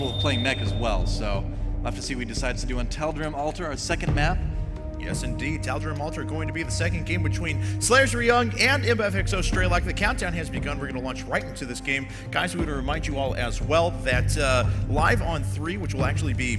capable of playing mech as well. So we'll have to see what he decides to do on Tal'Darim Altar, our second map. Yes, indeed. Tal'Darim Altar going to be the second game between Slayers Ryung and IMBFXO Strelok. The countdown has begun. We're going to launch right into this game. Guys, we want to remind you all as well that Live on 3, which will actually be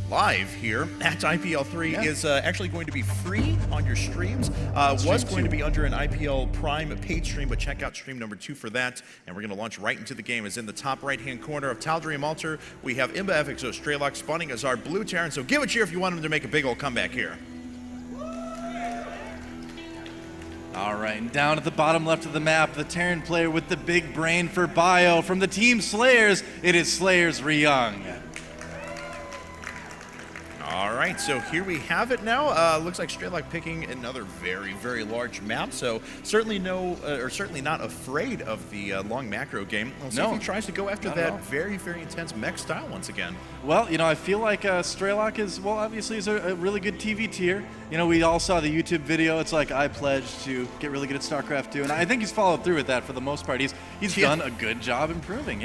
live here at IPL3, is actually going to be free on your streams. Was going to be under an IPL Prime paid stream, but check out stream number 2 for that. And we're going to launch right into the game. As in the top right-hand corner of Tal'Darim Altar, we have IMBFXO Strelok spawning as our blue Terran. So give a cheer if you want him to make a big old comeback here. All right, and down at the bottom left of the map, the Terran player with the big brain for bio from the team Slayers, it is Slayers Ryung. All right, so here we have it now. Looks like Strelok picking another very, very large map. So certainly certainly not afraid of the long macro game. We'll see if he tries to go after that very, very intense mech style once again. Well, you know, I feel like Strelok is, well, obviously is a really good TV tier. You know, we all saw the YouTube video. It's like, I pledge to get really good at StarCraft 2, and I think he's followed through with that for the most part. He's done a good job improving,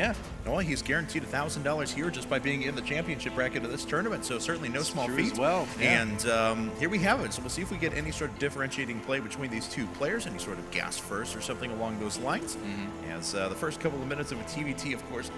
Well, he's guaranteed $1,000 here just by being in the championship bracket of this tournament, so certainly no small feat. As well. And here we have it. So we'll see if we get any sort of differentiating play between these two players, any sort of gas first or something along those lines. As the first couple of minutes of a TVT, of course,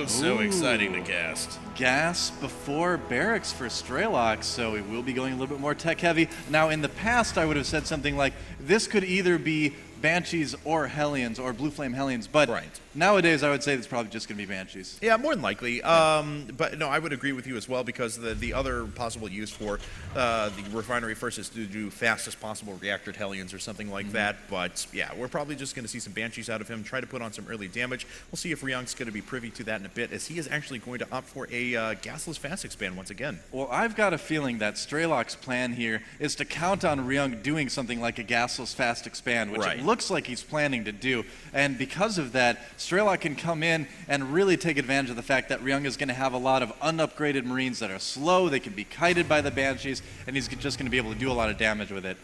so exciting to cast. Gas before barracks for Strelok, so we will be going a little bit more tech heavy. Now, in the past, I would have said something like, this could either be Banshees or Hellions or Blue Flame Hellions, but nowadays I would say it's probably just going to be Banshees. Yeah, more than likely. But no, I would agree with you as well, because the other possible use for the refinery first is to do fastest possible reactored Hellions or something like that. But yeah, we're probably just going to see some Banshees out of him, try to put on some early damage. We'll see if Ryung's going to be privy to that in a bit, as he is actually going to opt for a gasless fast expand once again. Well, I've got a feeling that Strelok's plan here is to count on Ryung doing something like a gasless fast expand, which it looks like he's planning to do. And because of that, Strelok can come in and really take advantage of the fact that Ryung is going to have a lot of unupgraded Marines that are slow, they can be kited by the Banshees, and he's just going to be able to do a lot of damage with it.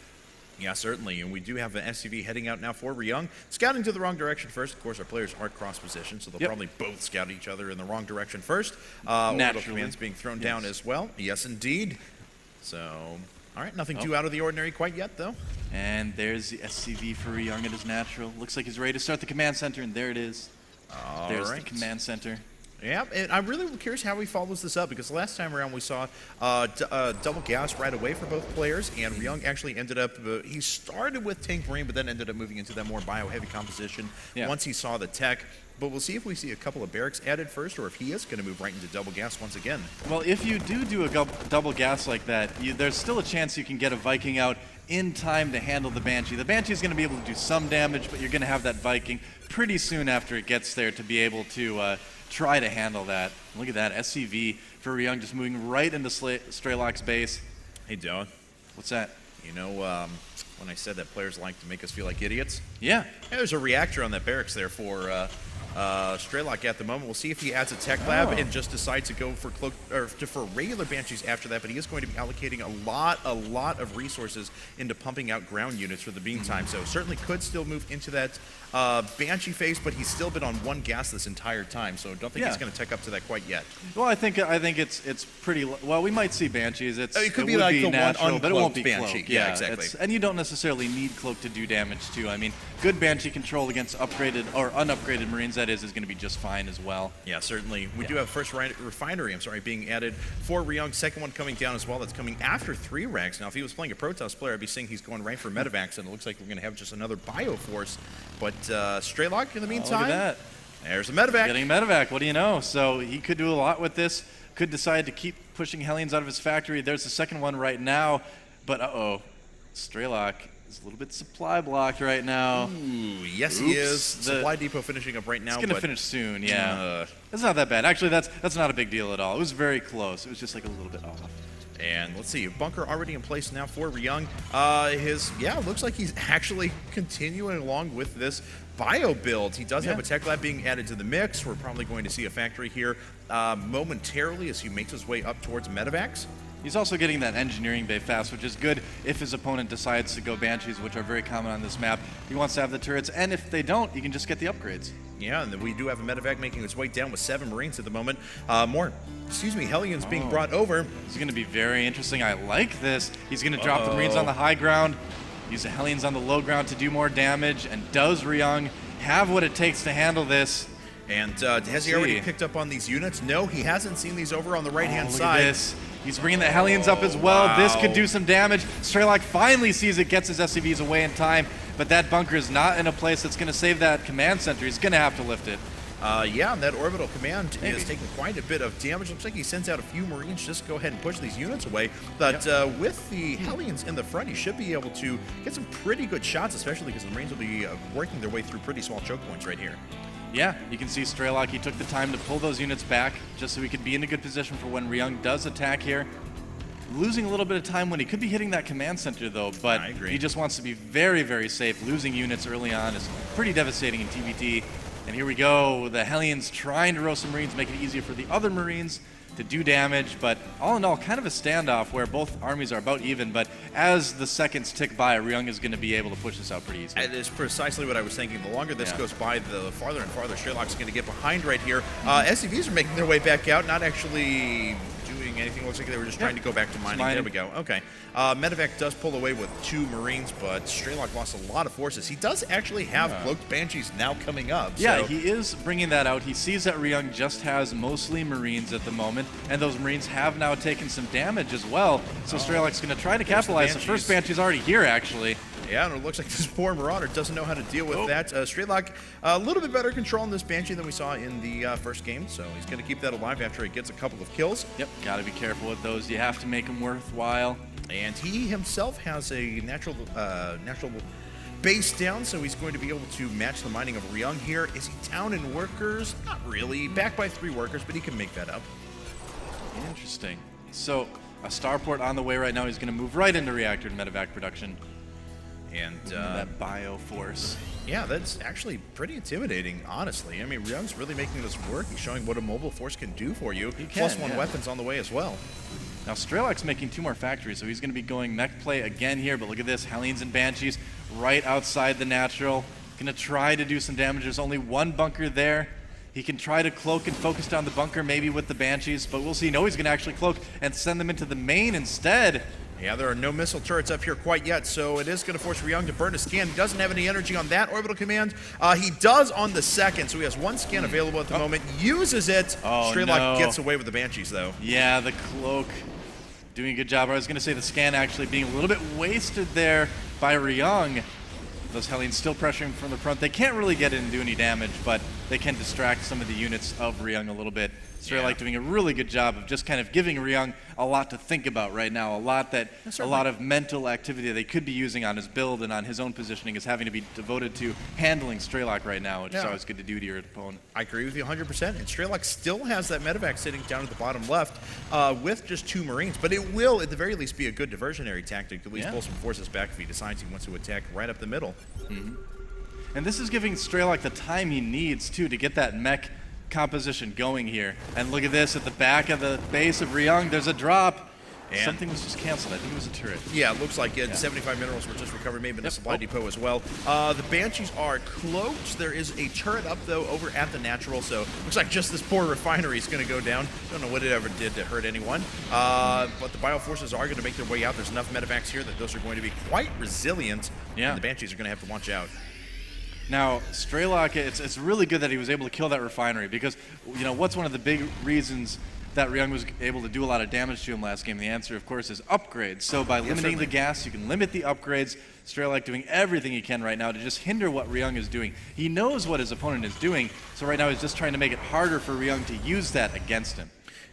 Yeah, certainly, and we do have an SCV heading out now for Ryung. Scouting to the wrong direction first. Of course, our players are cross-positioned, so they'll probably both scout each other in the wrong direction first. Orbital commands being thrown down as well. Yes, indeed. So, all right, nothing too out of the ordinary quite yet, though. And there's the SCV for Ryung at his natural. Looks like he's ready to start the command center, and there it is. There's the command center. Yeah, and I'm really curious how he follows this up, because the last time around we saw double gas right away for both players, and Ryung actually ended up, he started with Tank Marine, but then ended up moving into that more bio-heavy composition once he saw the tech. But we'll see if we see a couple of barracks added first, or if he is going to move right into double gas once again. Well, if you do a double gas like that, there's still a chance you can get a Viking out in time to handle the Banshee. The Banshee is going to be able to do some damage, but you're going to have that Viking pretty soon after it gets there to be able to try to handle that. Look at that, SCV for Ryung just moving right into Strelok's base. Hey, Dylan. What's that? You know, when I said that players like to make us feel like idiots? Yeah. There's a reactor on that barracks there for Strelok at the moment. We'll see if he adds a tech lab and just decides to go for for regular Banshees after that, but he is going to be allocating a lot of resources into pumping out ground units for the meantime, so certainly could still move into that Banshee phase, but he's still been on one gas this entire time, so don't think he's going to tech up to that quite yet. Well, I think it's pretty, well, we might see Banshees. It could be like the natural, one but it won't be Banshee. Cloak. Yeah, exactly. And you don't necessarily need Cloak to do damage too. I mean, good Banshee control against upgraded or unupgraded Marines, that is going to be just fine as well. Yeah, certainly. We do have first refinery, being added for Ryung. Second one coming down as well. That's coming after 3 ranks. Now, if he was playing a Protoss player, I'd be saying he's going right for Medivacs, and it looks like we're going to have just another Bioforce. But Strelok, in the meantime, look at that. There's a Medivac. Getting a Medivac, what do you know? So he could do a lot with this. Could decide to keep pushing Hellions out of his factory. There's the second one right now. But Strelok is a little bit supply blocked right now. Ooh, yes, he is. Supply depot finishing up right now. It's going to finish soon, yeah. It's not that bad. Actually, that's not a big deal at all. It was very close. It was just like a little bit off. And let's see, bunker already in place now for Ryung. Looks like he's actually continuing along with this bio build. He does have a tech lab being added to the mix. We're probably going to see a factory here momentarily as he makes his way up towards Medivacs. He's also getting that engineering bay fast, which is good if his opponent decides to go Banshees, which are very common on this map. He wants to have the turrets, and if they don't, you can just get the upgrades. Yeah, and then we do have a Medivac making its way down with 7 Marines at the moment. More Hellions being brought over. This is going to be very interesting. I like this. He's going to drop the Marines on the high ground, use the Hellions on the low ground to do more damage, and does Ryung have what it takes to handle this? And has he already picked up on these units? No, he hasn't seen these over on the right-hand look side. At this. He's bringing the Hellions up as well. Wow. This could do some damage. Strelok finally sees it, gets his SCVs away in time, but that bunker is not in a place that's going to save that command center. He's going to have to lift it. Yeah, and that orbital command is taking quite a bit of damage. Looks like he sends out a few Marines just to go ahead and push these units away. But with the Hellions in the front, he should be able to get some pretty good shots, especially because the Marines will be working their way through pretty small choke points right here. Yeah, you can see Strelok, he took the time to pull those units back just so he could be in a good position for when Ryung does attack here. Losing a little bit of time when he could be hitting that command center, though, but he just wants to be very, very safe. Losing units early on is pretty devastating in TVT. And here we go, the Hellions trying to roast some Marines, make it easier for the other Marines to do damage, but all in all, kind of a standoff where both armies are about even, but as the seconds tick by, Ryung is going to be able to push this out pretty easily. It is precisely what I was thinking. The longer this goes by, the farther and farther Strelok's going to get behind right here. SCVs are making their way back out, not actually doing anything. Looks like they were just trying to go back to mining. There we go. Okay. Medevac does pull away with 2 Marines, but Strelok lost a lot of forces. He does actually have Cloaked Banshees now coming up. Yeah, so. he is bringing that out. He sees that Ryung just has mostly Marines at the moment, and those Marines have now taken some damage as well. So Strelok's going to try to capitalize. The first Banshee's already here, actually. Yeah, and it looks like this poor Marauder doesn't know how to deal with that. Strelok, a little bit better control on this Banshee than we saw in the first game, so he's going to keep that alive after he gets a couple of kills. Yep, got to be careful with those. You have to make them worthwhile. And he himself has a natural base down, so he's going to be able to match the mining of Ryung here. Is he down in workers? Not really. Back by 3 workers, but he can make that up. Interesting. So a starport on the way right now. He's going to move right into reactor and medevac production. And that bio force. Yeah, that's actually pretty intimidating, honestly. I mean, Ryung's really making this work. He's showing what a mobile force can do for you. +1 weapons on the way as well. Now, Strelok's making 2 more factories, so he's going to be going mech play again here. But look at this, Hellions and Banshees right outside the natural. Going to try to do some damage. There's only 1 bunker there. He can try to cloak and focus down the bunker, maybe with the Banshees, but we'll see. No, he's going to actually cloak and send them into the main instead. Yeah, there are no missile turrets up here quite yet, so it is going to force Ryung to burn a scan. He doesn't have any energy on that orbital command. He does on the second, so he has 1 scan available at the moment. Uses it. Strelok gets away with the Banshees, though. Yeah, the cloak doing a good job. I was going to say the scan actually being a little bit wasted there by Ryung. Those Hellions still pressuring from the front. They can't really get in and do any damage, but they can distract some of the units of Ryung a little bit. Strelok doing a really good job of just kind of giving Ryung a lot to think about right now, a lot of mental activity that they could be using on his build and on his own positioning is having to be devoted to handling Strelok right now, which is always good to do to your opponent. I agree with you 100%, and Strelok still has that medevac sitting down at the bottom left with just 2 Marines, but it will at the very least be a good diversionary tactic to at least pull some forces back if he decides he wants to attack right up the middle. And this is giving Strelok the time he needs too to get that mech composition going here. And look at this, at the back of the base of Ryung, there's a drop. And something was just canceled. I think it was a turret. Yeah, it looks like it. 75 minerals were just recovered, maybe in the supply depot as well. The Banshees are cloaked. There is a turret up, though, over at the natural, so looks like just this poor refinery is going to go down. Don't know what it ever did to hurt anyone. But the bioforces are going to make their way out. There's enough medevacs here that those are going to be quite resilient. Yeah. And the Banshees are going to have to watch out. Now, Strelok, it's really good that he was able to kill that refinery because, you know, what's one of the big reasons that Ryung was able to do a lot of damage to him last game? The answer, of course, is upgrades. So by limiting the gas, you can limit the upgrades. Strelok doing everything he can right now to just hinder what Ryung is doing. He knows what his opponent is doing, so right now he's just trying to make it harder for Ryung to use that against him.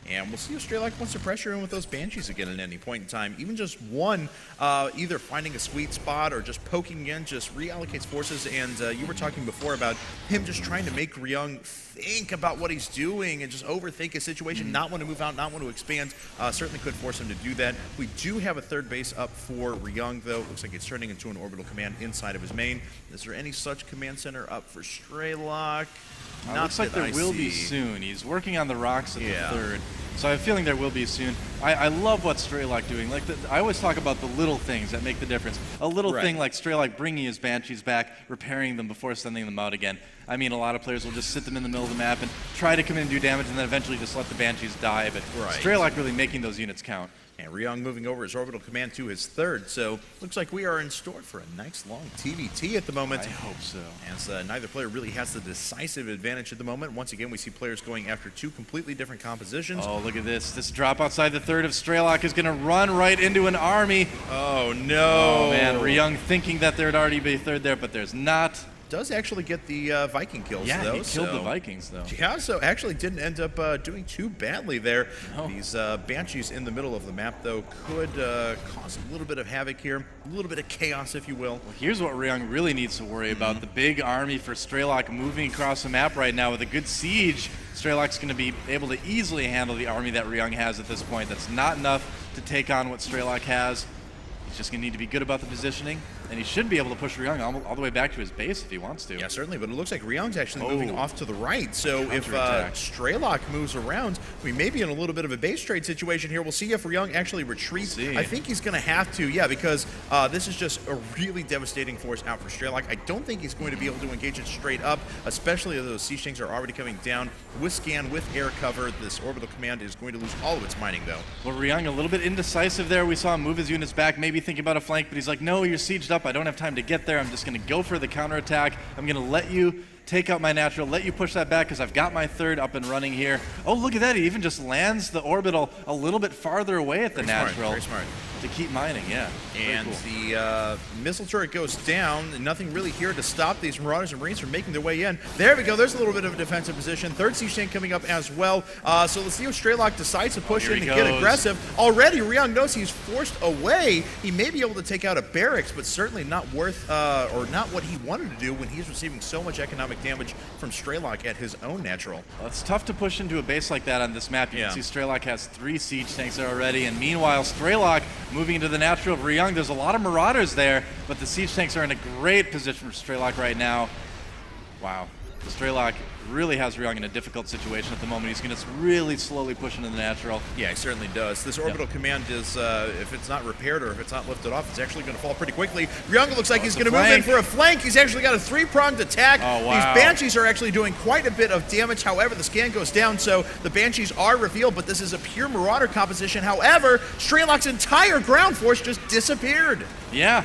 And we'll see if Strelok wants to pressure in with those Banshees again at any point in time. Even just one, either finding a sweet spot or just poking in, just reallocates forces. And you were talking before about him just trying to make Ryung think about what he's doing and just overthink a situation, not want to move out, not want to expand. Certainly could force him to do that. We do have a 3rd base up for Ryung, though. Looks like it's turning into an orbital command inside of his main. Is there any such command center up for Strelok? Looks like there will be soon. He's working on the rocks at the 3rd. So I have a feeling there will be soon. I love what Strelok doing. Like I always talk about the little things that make the difference. A little thing like Strelok bringing his Banshees back, repairing them before sending them out again. I mean, a lot of players will just sit them in the middle of the map and try to come in and do damage, and then eventually just let the Banshees die. But Strelok really making those units count. And Ryung moving over his orbital command to his third, so looks like we are in store for a nice long TVT at the moment. I hope so. As neither player really has the decisive advantage at the moment. Once again, we see players going after two completely different compositions. Oh, look at this. This drop outside the third of Strelok is going to run right into an army. Oh, no. Oh, man. Ryung thinking that there'd already be a third there, but there's not. Does actually get the Viking kills, though. Yeah, he killed the Vikings, though. Yeah, so actually didn't end up doing too badly there. No. These Banshees in the middle of the map, though, could cause a little bit of havoc here, a little bit of chaos, if you will. Well, here's what Ryung really needs to worry about. The big army for Strelok moving across the map right now with a good siege. Strelok's going to be able to easily handle the army that Ryung has at this point. That's not enough to take on what Strelok has. He's just going to need to be good about the positioning, and he should be able to push Ryung all the way back to his base if he wants to. Yeah, certainly, but it looks like Ryung's actually moving off to the right, so if Strelok moves around, we may be in a little bit of a base trade situation here. We'll see if Ryung actually retreats. I think he's going to have to, yeah, because this is just a really devastating force out for Strelok. I don't think he's going to be able to engage it straight up, especially if those siege tanks are already coming down. With scan, with air cover, this orbital command is going to lose all of its mining, though. Well, Ryung a little bit indecisive there. We saw him move his units back, maybe thinking about a flank, but he's like, no, you're sieged up. I don't have time to get there. I'm just going to go for the counterattack. I'm going to let you take out my natural, let you push that back because I've got my third up and running here. Oh, look at that. He even just lands the orbital a little bit farther away at the natural. Very smart. To keep mining, yeah. And cool. The missile turret goes down. Nothing really here to stop these Marauders and Marines from making their way in. There we go. There's a little bit of a defensive position. Third siege tank coming up as well. So let's see if Strelok decides to push in and get aggressive. Already, Ryung knows he's forced away. He may be able to take out a barracks, but certainly not worth or not what he wanted to do when he's receiving so much economic damage from Strelok at his own natural. Well, it's tough to push into a base like that on this map. You can see Strelok has 3 siege tanks there already, and meanwhile, Strelok moving into the natural of Ryung. There's a lot of Marauders there, but the siege tanks are in a great position for Strelok right now. Wow. Strelok really has Ryung in a difficult situation at the moment. He's going to really slowly push into the natural. Yeah, he certainly does. This orbital command is, if it's not repaired or if it's not lifted off, it's actually going to fall pretty quickly. Ryung looks like he's going to move in for a flank. He's actually got a 3-pronged attack. Oh, wow. These Banshees are actually doing quite a bit of damage. However, the scan goes down, so the Banshees are revealed, but this is a pure Marauder composition. However, Strelok's entire ground force just disappeared. Yeah,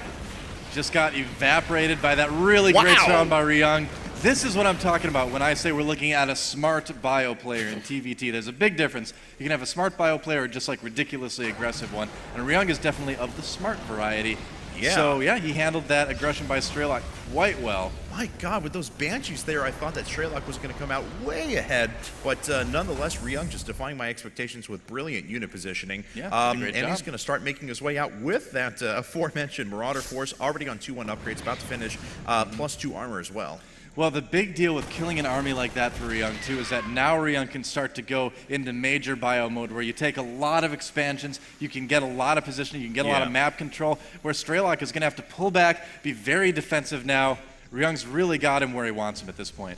just got evaporated by that really great round by Ryung. This is what I'm talking about when I say we're looking at a smart bio player in TVT. There's a big difference. You can have a smart bio player or just like ridiculously aggressive one. And Ryung is definitely of the smart variety. Yeah. So yeah, he handled that aggression by Strelok quite well. My God, with those Banshees there, I thought that Strelok was going to come out way ahead, but nonetheless, Ryung just defying my expectations with brilliant unit positioning. Yeah, and he's going to start making his way out with that aforementioned Marauder force, already on 2-1 upgrades, about to finish, plus 2 armor as well. Well, the big deal with killing an army like that for Ryung, too, is that now Ryung can start to go into major bio mode where you take a lot of expansions, you can get a lot of positioning, you can get a lot of map control, where Strelok is going to have to pull back, be very defensive now. Ryung's really got him where he wants him at this point.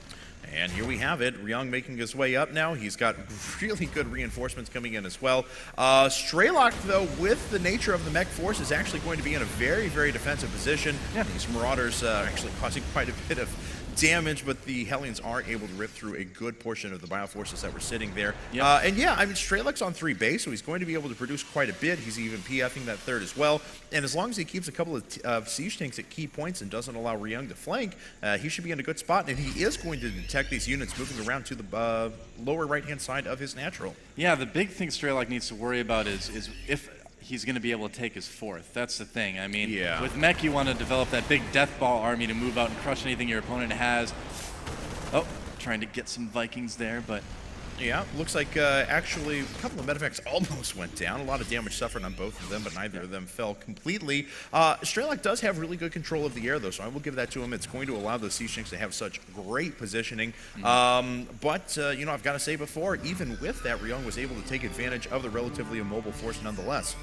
And here we have it. Ryung making his way up now. He's got really good reinforcements coming in as well. Strelok, though, with the nature of the mech force, is actually going to be in a very, very defensive position. Yeah. These Marauders actually causing quite a bit of damage, but the Hellions are able to rip through a good portion of the bioforces that were sitting there. Yep. And yeah, I mean, Strelok's on 3 base, so he's going to be able to produce quite a bit. He's even PFing that third as well. And as long as he keeps a couple of siege tanks at key points and doesn't allow Ryung to flank, he should be in a good spot. And he is going to detect these units moving around to the lower right-hand side of his natural. Yeah, the big thing Strelok needs to worry about is if he's going to be able to take his 4th. That's the thing. I mean, with mech, you want to develop that big death ball army to move out and crush anything your opponent has. Oh, trying to get some Vikings there, but... Yeah, looks like actually a couple of medevacts almost went down. A lot of damage suffered on both of them, but neither of them fell completely. Strelok does have really good control of the air, though, so I will give that to him. It's going to allow those siege tanks to have such great positioning. But, you know, I've got to say before, even with that, Ryung was able to take advantage of the relatively immobile force nonetheless.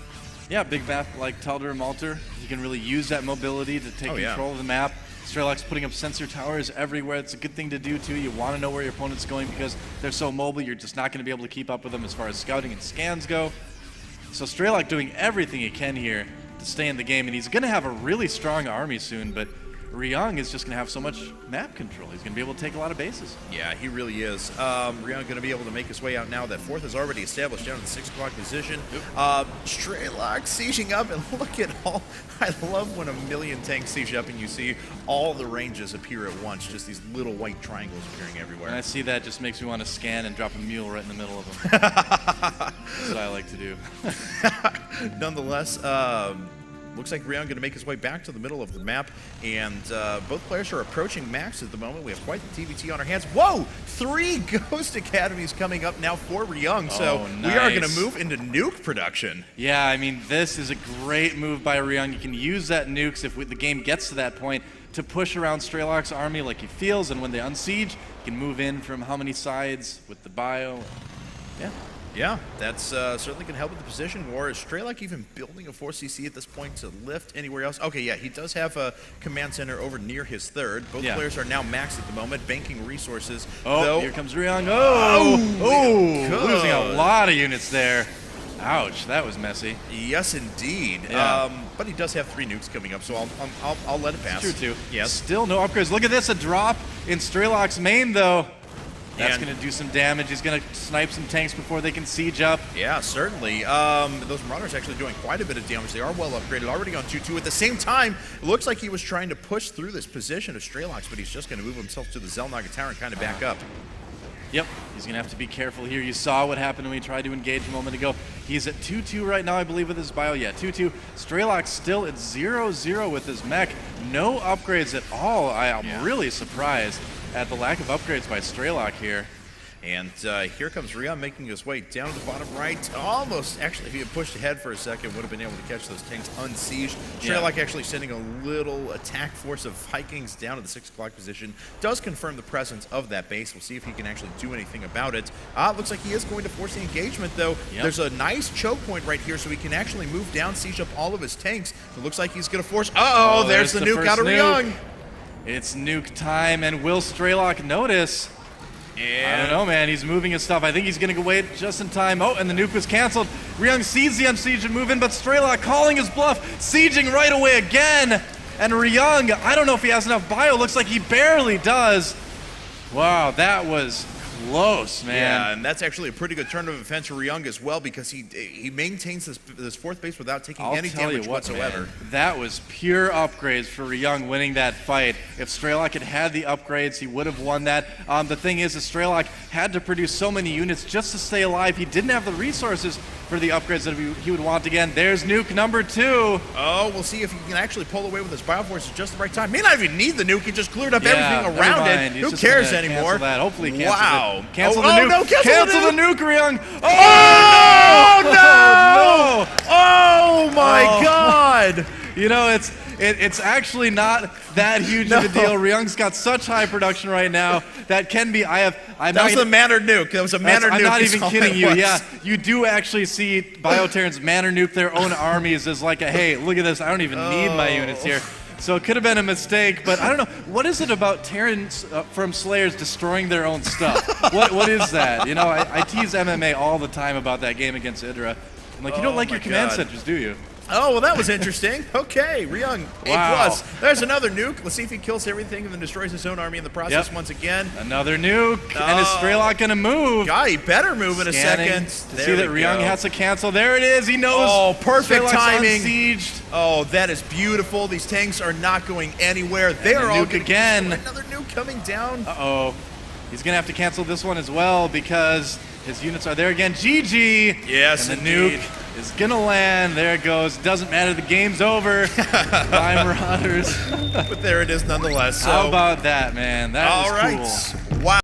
Yeah, big map like Tal'Dorei Malter. You can really use that mobility to take control of the map. Strelok's putting up sensor towers everywhere. It's a good thing to do, too. You want to know where your opponent's going because they're so mobile, you're just not going to be able to keep up with them as far as scouting and scans go. So Strelok doing everything he can here to stay in the game, and he's going to have a really strong army soon, but Ryung is just going to have so much map control. He's going to be able to take a lot of bases. Yeah, he really is. Ryung going to be able to make his way out now. That fourth is already established down in the 6 o'clock position. Strelok sieging up, and look at all. I love when a million tanks siege up and you see all the ranges appear at once. Just these little white triangles appearing everywhere. And I see that, just makes me want to scan and drop a mule right in the middle of them. That's what I like to do. Nonetheless, looks like Ryung going to make his way back to the middle of the map, and both players are approaching max at the moment. We have quite the TVT on our hands. Whoa! 3 Ghost Academies coming up now for Ryung, so nice. We are going to move into nuke production. Yeah, I mean, this is a great move by Ryung. You can use that nukes if the game gets to that point to push around Strelok's army like he feels, and when they unsiege, you can move in from how many sides with the bio. Yeah. Yeah, that's certainly going to help with the position war. Is Strelok even building a 4CC at this point to lift anywhere else? Okay, yeah, he does have a command center over near his third. Both players are now maxed at the moment, banking resources. Oh, here comes Ryung. Losing a lot of units there. Ouch, that was messy. Yes, indeed. Yeah. But he does have 3 nukes coming up, so I'll let it pass. True, too. Yes. Still no upgrades. Look at this, a drop in Strelok's main, though. That's going to do some damage. He's going to snipe some tanks before they can siege up. Yeah, certainly. Those Marauders actually doing quite a bit of damage. They are well upgraded, already on 2-2. At the same time, it looks like he was trying to push through this position of Strelok's, but he's just going to move himself to the Zelnaga Tower and kind of back up. Yep, he's going to have to be careful here. You saw what happened when he tried to engage a moment ago. He's at 2-2 right now, I believe, with his bio. Yeah, 2-2. Strelok still at 0-0 with his mech. No upgrades at all. I'm really surprised at the lack of upgrades by Strelok here. And here comes Ryung making his way down to the bottom right. Almost, actually, if he had pushed ahead for a second, would have been able to catch those tanks unsieged. Strelok actually sending a little attack force of Vikings down to the 6 o'clock position. Does confirm the presence of that base. We'll see if he can actually do anything about it. Looks like he is going to force the engagement, though. There's a nice choke point right here, so he can actually move down, siege up all of his tanks. It looks like he's going to force... there's the nuke out of Ryung. It's nuke time, and will Strelok notice? I don't know, man. He's moving his stuff. I think he's going to wait just in time. Oh, and the nuke was canceled. Ryung sees the unsiege and move in, but Strelok calling his bluff, sieging right away again. And Ryung, I don't know if he has enough bio. Looks like he barely does. Wow, that was close, man. Yeah, and that's actually a pretty good turn of events for Ryung as well, because he maintains this fourth base without taking any damage whatsoever. Man, that was pure upgrades for Ryung winning that fight. If Strelok had the upgrades, he would have won that. The thing is, Strelok had to produce so many units just to stay alive. He didn't have the resources for the upgrades that he would want again. There's nuke number 2. Oh, we'll see if he can actually pull away with his bioforce at just the right time. May not even need the nuke. He just cleared up everything around it. Who cares anymore? That. Hopefully cancel wow. it. Cancel the nuke. No, cancel the nuke, Ryung. Oh, no! Oh, my God! You know, it's actually not that huge of a deal. Ryung's got such high production right now that can be. That was a Manor nuke. That was a Manor nuke. I'm not even kidding you. Yeah, you do actually see Bioterrans Manor nuke their own armies as like a, hey, look at this. I don't even need my units here. So it could have been a mistake, but I don't know. What is it about Terrans from Slayers destroying their own stuff? What is that? You know, I tease MMA all the time about that game against Idra. I'm like, you don't like your command centers, do you? Oh, well, that was interesting. Okay, Ryung, A+. There's another nuke. Let's see if he kills everything and then destroys his own army in the process once again. Another nuke. And is Strelok going to move? God, he better move in a second. See that Ryung has to cancel. There it is. He knows. Oh, perfect timing. Unsieged. Oh, that is beautiful. These tanks are not going anywhere. They are all nuke again. Another nuke coming down. Uh-oh. He's going to have to cancel this one as well because his units are there again. GG. Yes, and the nuke is gonna land. There it goes. Doesn't matter. The game's over. Bye, Marauders. But there it is nonetheless. So. How about that, man? That was cool. All right.